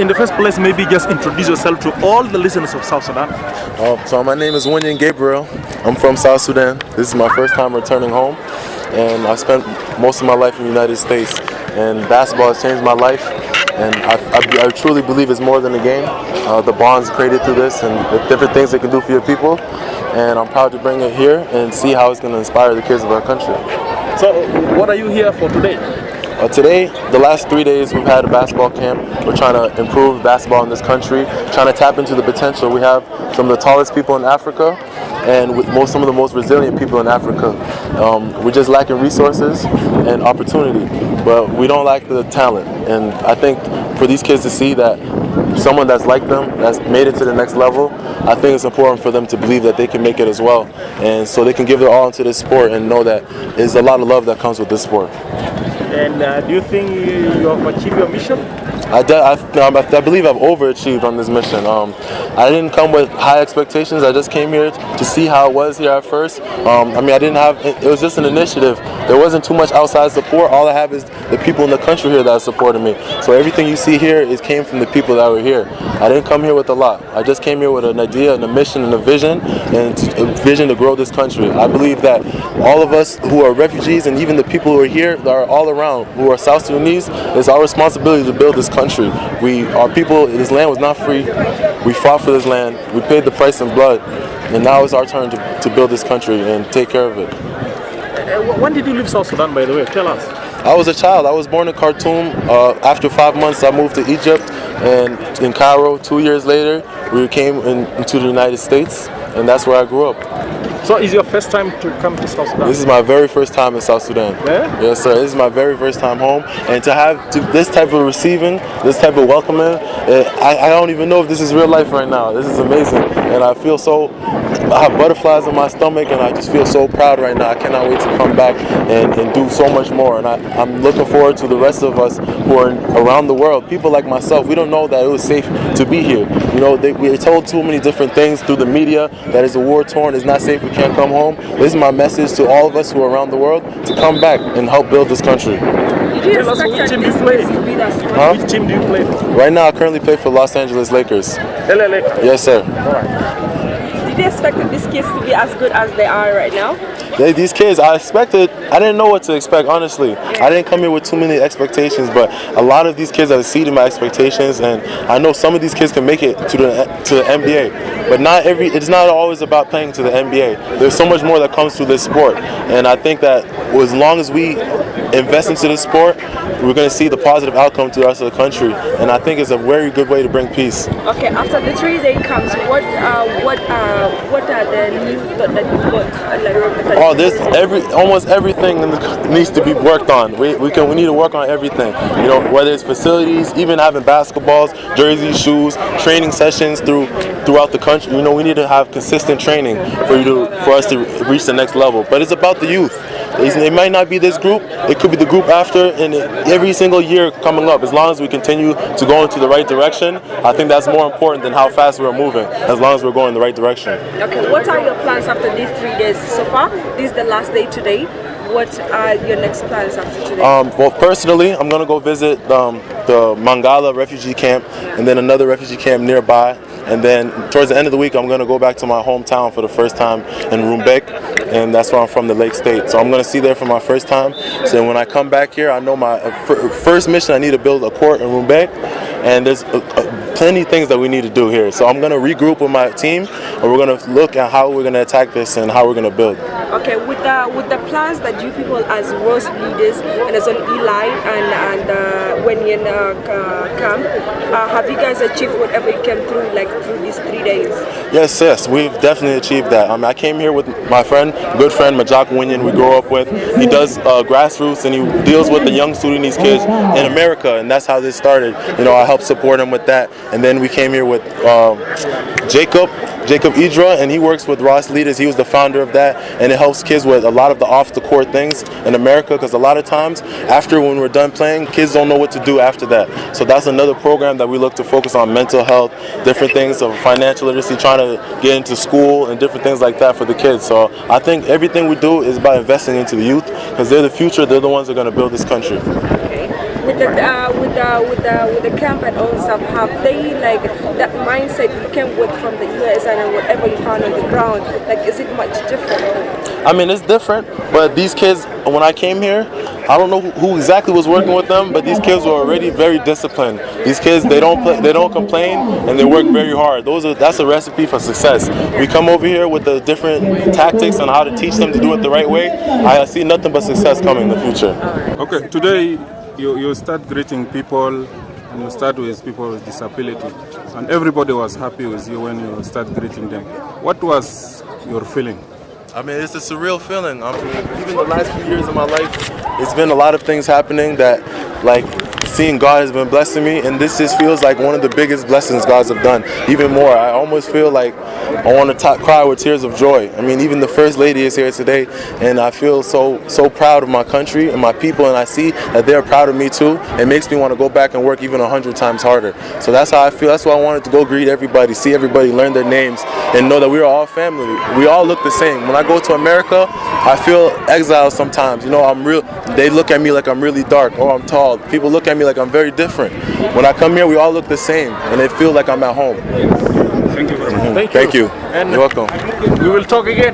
in the first place, maybe just introduce yourself to all the listeners of South Sudan. So my name is Winyan Gabriel. I'm from South Sudan. This is my first time returning home, and I spent most of my life in the United States. And basketball has changed my life, and I truly believe it's more than a game. The bonds created through this and the different things it can do for your people. And I'm proud to bring it here and see how it's going to inspire the kids of our country. So, what are you here for today? Today, the last 3 days, we've had a basketball camp. We're trying to improve basketball in this country, trying to tap into the potential. We have some of the tallest people in Africa and some of the most resilient people in Africa. We're just lacking resources and opportunity, but we don't lack the talent. And I think for these kids to see that someone that's like them, that's made it to the next level, I think it's important for them to believe that they can make it as well. And so they can give their all into this sport and know that there's a lot of love that comes with this sport. And do you think you have achieved your mission? I believe I've overachieved on this mission. I didn't come with high expectations. I just came here to see how it was here at first. It was just an initiative. There wasn't too much outside support. All I have is the people in the country here that supported me. So everything you see here came from the people that were here. I didn't come here with a lot. I just came here with an idea and a mission and a vision, and a vision to grow this country. I believe that all of us who are refugees and even the people who are here that are all around, who are South Sudanese, it's our responsibility to build this country. Our people, this land was not free. We fought for this land. We paid the price in blood. And now it's our turn to build this country and take care of it. When did you leave South Sudan, by the way? Tell us. I was a child. I was born in Khartoum. After 5 months, I moved to Egypt. And in Cairo, 2 years later, we came into the United States. And that's where I grew up. So is your first time to come to South Sudan? This is my very first time in South Sudan. Yeah? Yes, sir. This is my very first time home. And to have this type of receiving, this type of welcoming, I don't even know if this is real life right now. This is amazing. And I have butterflies in my stomach, and I just feel so proud right now. I cannot wait to come back and do so much more. And I'm looking forward to the rest of us who are around the world. People like myself, we don't know that it was safe to be here. You know, we're told too many different things through the media that it's a war-torn, it's not safe, we can't come home. This is my message to all of us who are around the world to come back and help build this country. Which team do you play? Huh? Which team do you play? Right now, I currently play for Los Angeles Lakers. LA Lakers? Yes, sir. All right. Did you expect these kids to be as good as they are right now? These kids, I didn't know what to expect, honestly. I didn't come here with too many expectations, but a lot of these kids have exceeded my expectations, and I know some of these kids can make it to the NBA. But it's not always about playing to the NBA. There's so much more that comes to this sport, and I think that as long as we invest into this sport, we're going to see the positive outcome to the rest of the country, and I think it's a very good way to bring peace. Okay, after the 3-day camps, what are the new that you got? Almost everything needs to be worked on. We need to work on everything. You know, whether it's facilities, even having basketballs, jerseys, shoes, training sessions throughout the country. You know, we need to have consistent training for us to reach the next level. But it's about the youth. It might not be this group, it could be the group after, and every single year coming up. As long as we continue to go into the right direction, I think that's more important than how fast we're moving, as long as we're going in the right direction. Okay, what are your plans after these 3 days so far? This is the last day today. What are your next plans after today? Well, personally, I'm going to go visit the Mangala refugee camp and then another refugee camp nearby. And then towards the end of the week, I'm going to go back to my hometown for the first time in Rumbek, and that's where I'm from, the Lake State. So I'm going to see there for my first time. So when I come back here, I know my first mission, I need to build a court in Rumbek, and there's plenty of things that we need to do here. So I'm going to regroup with my team, and we're going to look at how we're going to attack this and how we're going to build. Okay, with the plans that you people as Rose leaders and as well Eli and when you're in camp, have you guys achieved whatever you came through, like through these 3 days? Yes, we've definitely achieved that. I came here with my good friend Majak Winyan, we grew up with. He does grassroots, and he deals with the young Sudanese kids in America, and that's how this started. You know, I helped support him with that, and then we came here with Jacob Idra, and he works with Ross Leaders. He was the founder of that, and it helps kids with a lot of the off-the-court things in America, because a lot of times, when we're done playing, kids don't know what to do after that. So that's another program that we look to focus on mental health, different things of financial literacy, trying to get into school and different things like that for the kids. So I think everything we do is by investing into the youth, because they're the future, they're the ones that are going to build this country. Okay. With the camp and all stuff, have they like that mindset you came with from the US and whatever you found on the ground? Like, is it much different? I mean, it's different, but these kids, when I came here, I don't know who exactly was working with them, but these kids were already very disciplined. These kids, they don't complain, and they work very hard. That's a recipe for success. We come over here with the different tactics on how to teach them to do it the right way. I see nothing but success coming in the future. Okay, today you start greeting people, and you start with people with disability, and everybody was happy with you when you start greeting them. What was your feeling? I mean, it's a surreal feeling. Even the last few years of my life, it's been a lot of things happening that, like, seeing God has been blessing me, and this just feels like one of the biggest blessings God's have done. Even more, I almost feel like I want to cry with tears of joy. I mean, even the First Lady is here today, and I feel so proud of my country and my people, and I see that they're proud of me too. It makes me want to go back and work even 100 times harder. So that's how I feel. That's why I wanted to go greet everybody, see everybody, learn their names, and know that we're all family. We all look the same. When I go to America, I feel exiled sometimes. You know, they look at me like I'm really dark or I'm tall. People look at me like I'm very different. When I come here, we all look the same, and it feels like I'm at home. Thank you very much. Thank you. And You're welcome. we will talk again.